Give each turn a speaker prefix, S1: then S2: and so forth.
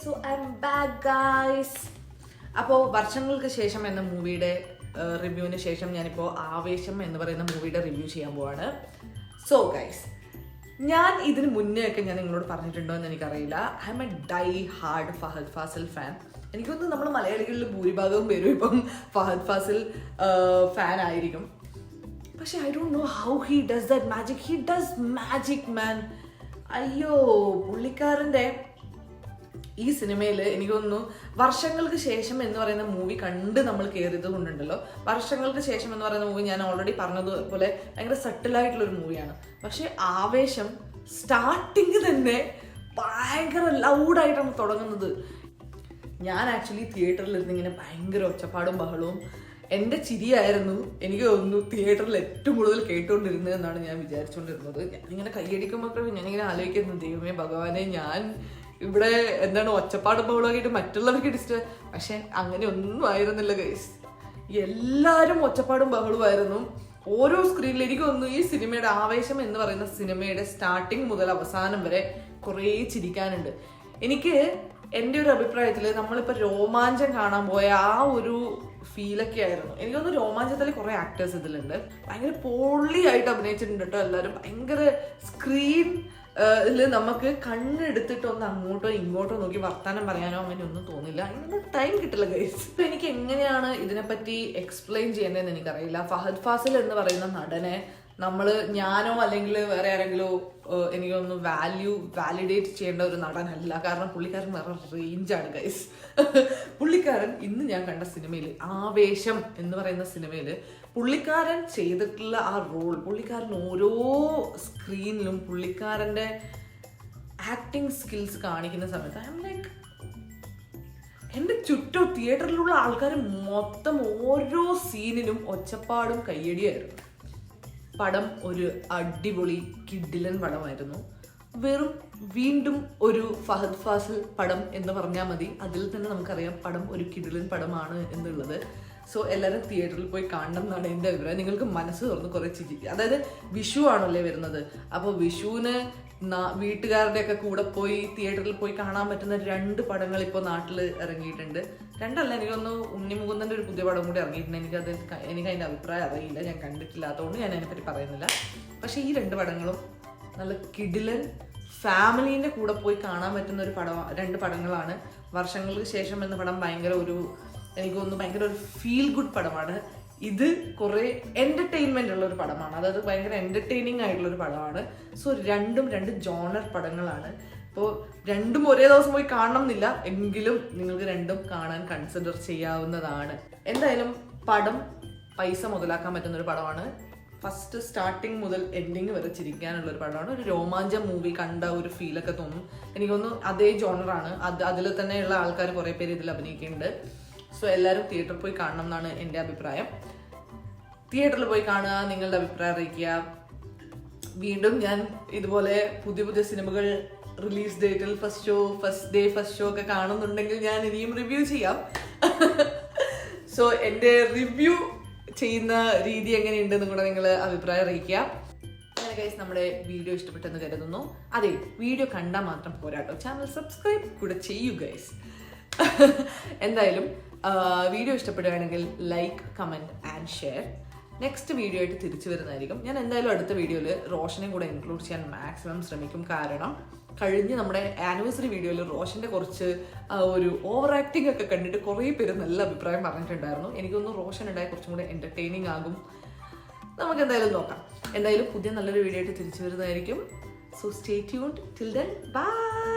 S1: So I M back guys. അപ്പോൾ വർഷങ്ങൾക്ക് ശേഷം എന്ന മൂവിയുടെ റിവ്യൂവിന് ശേഷം ഞാനിപ്പോൾ ആവേശം എന്ന് പറയുന്ന മൂവിയുടെ റിവ്യൂ ചെയ്യാൻ പോവാണ്. സോ ഗൈസ്, ഞാൻ ഇതിന് മുന്നേ ഒക്കെ ഞാൻ നിങ്ങളോട് പറഞ്ഞിട്ടുണ്ടോ എന്ന് എനിക്കറിയില്ല. I am a die hard Fahadh Faasil fan. എനിക്കൊന്ന് നമ്മൾ മലയാളികളിൽ ഭൂരിഭാഗവും പേരും ഇപ്പം ഫഹദ് ഫാസിൽ ഫാൻ ആയിരിക്കും. പക്ഷെ I don't know how he does that magic. He does magic man. അയ്യോ, പുള്ളിക്കാരൻ്റെ ഈ സിനിമയിൽ എനിക്ക് തോന്നുന്നു വർഷങ്ങൾക്ക് ശേഷം എന്ന് പറയുന്ന മൂവി കണ്ട് നമ്മൾ കയറിയത് കൊണ്ടുണ്ടല്ലോ. വർഷങ്ങൾക്ക് ശേഷം എന്ന് പറയുന്ന മൂവി ഞാൻ ഓൾറെഡി പറഞ്ഞതുപോലെ ഭയങ്കര സട്ടിലായിട്ടുള്ളൊരു മൂവിയാണ്. പക്ഷെ ആവേശം സ്റ്റാർട്ടിങ് തന്നെ ഭയങ്കര ലൗഡായിട്ടാണ് തുടങ്ങുന്നത്. ഞാൻ ആക്ച്വലി തിയേറ്ററിൽ ഇരുന്ന് ഇങ്ങനെ ഭയങ്കര ഒച്ചപ്പാടും ബഹളവും എൻ്റെ ചിരിയായിരുന്നു എനിക്ക് തോന്നുന്നു തിയേറ്ററിൽ ഏറ്റവും കൂടുതൽ കേട്ടുകൊണ്ടിരുന്നത് എന്നാണ് ഞാൻ വിചാരിച്ചുകൊണ്ടിരുന്നത്. ഞാനിങ്ങനെ കൈയടിക്കുമ്പോൾ ഞാനിങ്ങനെ ആലോചിക്കുന്നു, ദൈവമേ ഭഗവാനെ, ഞാൻ ഇവിടെ എന്താണ് ഒച്ചപ്പാടും ബഹളമായിട്ട് മറ്റുള്ളവർക്ക് ഡിസ്റ്റർബ്. പക്ഷെ അങ്ങനെ ഒന്നും ആയിരുന്നില്ല ഗൈസ്. എല്ലാവരും ഒച്ചപ്പാടും ബഹളമായിരുന്നു ഓരോ സ്ക്രീനിൽ. എനിക്ക് തോന്നുന്നു ഈ സിനിമയുടെ ആവേശം എന്ന് പറയുന്ന സിനിമയുടെ സ്റ്റാർട്ടിങ് മുതൽ അവസാനം വരെ കുറേ ചിരിക്കാനുണ്ട്. എനിക്ക് എൻ്റെ ഒരു അഭിപ്രായത്തിൽ നമ്മളിപ്പോൾ രോമാഞ്ചം കാണാൻ പോയ ആ ഒരു ഫീലൊക്കെ ആയിരുന്നു. എനിക്കൊന്ന് രോമാഞ്ചത്തിൽ കുറേ ആക്ടേഴ്സ് ഇതിലുണ്ട്. ഭയങ്കര പൊള്ളിയായിട്ട് അഭിനയിച്ചിട്ടുണ്ട് കേട്ടോ എല്ലാവരും. ഭയങ്കര സ്ക്രീൻ നമുക്ക് കണ്ണെടുത്തിട്ട് ഒന്ന് അങ്ങോട്ടോ ഇങ്ങോട്ടോ നോക്കി വർത്താനം പറയാനോ അങ്ങനെ ഒന്നും തോന്നില്ല. അതിനൊന്നും ടൈം കിട്ടില്ല ഗൈസ്. ഇപ്പം എനിക്ക് എങ്ങനെയാണ് ഇതിനെപ്പറ്റി എക്സ്പ്ലെയിൻ ചെയ്യേണ്ടതെന്ന് എനിക്കറിയില്ല. ഫഹദ് ഫാസിൽ എന്ന് പറയുന്ന നടനെ ഞാനോ അല്ലെങ്കിൽ വേറെ ആരെങ്കിലോ എനിക്കൊന്ന് വാലിഡേറ്റ് ചെയ്യേണ്ട ഒരു നടനല്ല. കാരണം പുള്ളിക്കാരൻ വേറെ റേഞ്ചാണ് ഗൈസ്. പുള്ളിക്കാരൻ ഇന്ന് ഞാൻ കണ്ട സിനിമയിൽ ആവേശം എന്ന് പറയുന്ന സിനിമയിൽ പുള്ളിക്കാരൻ ചെയ്തിട്ടുള്ള ആ റോൾ, പുള്ളിക്കാരൻ ഓരോ സ്ക്രീനിലും പുള്ളിക്കാരൻ്റെ ആക്ടിങ് സ്കിൽസ് കാണിക്കുന്ന സമയത്ത് ഐ എം ലൈക്ക്, എൻ്റെ ചുറ്റും തിയേറ്ററിലുള്ള ആൾക്കാർ മൊത്തം ഓരോ സീനിലും ഒച്ചപ്പാടും കയ്യടിയായിരുന്നു. പടം ഒരു അടിപൊളി കിഡിലൻ പടമായിരുന്നു. വീണ്ടും ഒരു ഫഹദ് ഫാസിൽ പടം എന്ന് പറഞ്ഞാൽ മതി. അതിൽ തന്നെ നമുക്കറിയാം പടം ഒരു കിഡിലൻ പടമാണ് എന്നുള്ളത്. സോ എല്ലാവരും തിയേറ്ററിൽ പോയി കാണണം എന്നാണ് എൻ്റെ അഭിപ്രായം. നിങ്ങൾക്ക് മനസ്സ് തുറന്ന് കുറേ ചിരിക്കുക. അതായത് വിഷു ആണല്ലേ വരുന്നത്. അപ്പോൾ വിഷുവിന് വീട്ടുകാരുടെയൊക്കെ കൂടെ പോയി തിയേറ്ററിൽ പോയി കാണാൻ പറ്റുന്ന 2 പടങ്ങൾ ഇപ്പോൾ നാട്ടിൽ ഇറങ്ങിയിട്ടുണ്ട്. 2 അല്ല, എനിക്കൊന്ന് ഉണ്ണിമുകുന്ദൻ്റെ ഒരു പുതിയ പടം കൂടി ഇറങ്ങിയിട്ടുണ്ട്. എനിക്ക് അതിൻ്റെ അഭിപ്രായം അറിയില്ല, ഞാൻ കണ്ടിട്ടില്ലാത്തതുകൊണ്ട് ഞാൻ അതിനെപ്പറ്റി പറയുന്നില്ല. പക്ഷേ ഈ 2 പടങ്ങളും നല്ല കിടിലൻ ഫാമിലീൻ്റെ കൂടെ പോയി കാണാൻ പറ്റുന്ന ഒരു 2 പടങ്ങളാണ്. വർഷങ്ങൾക്ക് ശേഷം എന്ന പടം എനിക്ക് തോന്നുന്നു ഭയങ്കര ഒരു ഫീൽ ഗുഡ് പടമാണ്. ഇത് കുറേ എൻ്റർടൈൻമെൻ്റ് ഉള്ള ഒരു പടമാണ്. അതായത് ഭയങ്കര എൻ്റർടൈനിങ് ആയിട്ടുള്ളൊരു പടമാണ്. സോ 2 ജോണർ പടങ്ങളാണ്. ഇപ്പോൾ 2 ഒരേ ദിവസം പോയി കാണണം എന്നില്ല, എങ്കിലും നിങ്ങൾക്ക് 2 കാണാൻ കൺസിഡർ ചെയ്യാവുന്നതാണ്. എന്തായാലും പടം പൈസ മുതലാക്കാൻ പറ്റുന്നൊരു പടമാണ്. ഫസ്റ്റ് സ്റ്റാർട്ടിങ് മുതൽ എൻഡിങ് വരെ ചിരിക്കാനുള്ളൊരു പടമാണ്. ഒരു രോമാഞ്ച മൂവി കണ്ട ഒരു ഫീലൊക്കെ തോന്നും. എനിക്കൊന്ന് അതേ ജോണറാണ്. അതിൽ തന്നെയുള്ള ആൾക്കാർ കുറേ പേര് ഇതിൽ അഭിനയിക്കുന്നുണ്ട്. സോ എല്ലാവരും തിയേറ്ററിൽ പോയി കാണണം എന്നാണ് എൻ്റെ അഭിപ്രായം. തിയേറ്ററിൽ പോയി കാണുക, നിങ്ങളുടെ അഭിപ്രായം അറിയിക്കുക. വീണ്ടും ഞാൻ ഇതുപോലെ പുതിയ സിനിമകൾ റിലീസ് ഡേറ്റിൽ ഫസ്റ്റ് ഷോ ഒക്കെ കാണുന്നുണ്ടെങ്കിൽ ഞാൻ ഇനിയും റിവ്യൂ ചെയ്യാം. സോ എൻ്റെ റിവ്യൂ ചെയ്യുന്ന രീതി എങ്ങനെയുണ്ടെന്നും കൂടെ നിങ്ങൾ അഭിപ്രായം അറിയിക്കുക. അങ്ങനെ ഗൈസ്, നമ്മുടെ വീഡിയോ ഇഷ്ടപ്പെട്ടെന്ന് കരുതുന്നു. അതെ, വീഡിയോ കണ്ടാൽ മാത്രം പോരാട്ടോ, ചാനൽ സബ്സ്ക്രൈബ് കൂടെ ചെയ്യൂ ഗൈസ്. എന്തായാലും വീഡിയോ ഇഷ്ടപ്പെടുകയാണെങ്കിൽ like, comment and share. Next video ആയിട്ട് തിരിച്ചു വരുന്നതായിരിക്കും. ഞാൻ എന്തായാലും അടുത്ത വീഡിയോയിൽ റോഷനെ കൂടെ ഇൻക്ലൂഡ് ചെയ്യാൻ മാക്സിമം ശ്രമിക്കും. കാരണം കഴിഞ്ഞ് നമ്മുടെ ആനിവേഴ്സറി വീഡിയോയിൽ റോഷൻ്റെ കുറച്ച് ഒരു ഓവർ ആക്ടിങ് ഒക്കെ കണ്ടിട്ട് കുറേ പേര് നല്ല അഭിപ്രായം പറഞ്ഞിട്ടുണ്ടായിരുന്നു. എനിക്കൊന്ന് റോഷൻ ഉണ്ടായി കുറച്ചും കൂടെ എൻ്റർടൈനിങ് ആകും. നമുക്ക് എന്തായാലും നോക്കാം. എന്തായാലും പുതിയ നല്ലൊരു വീഡിയോ ആയിട്ട് തിരിച്ചു വരുന്നതായിരിക്കും. So stay tuned. Till then bye.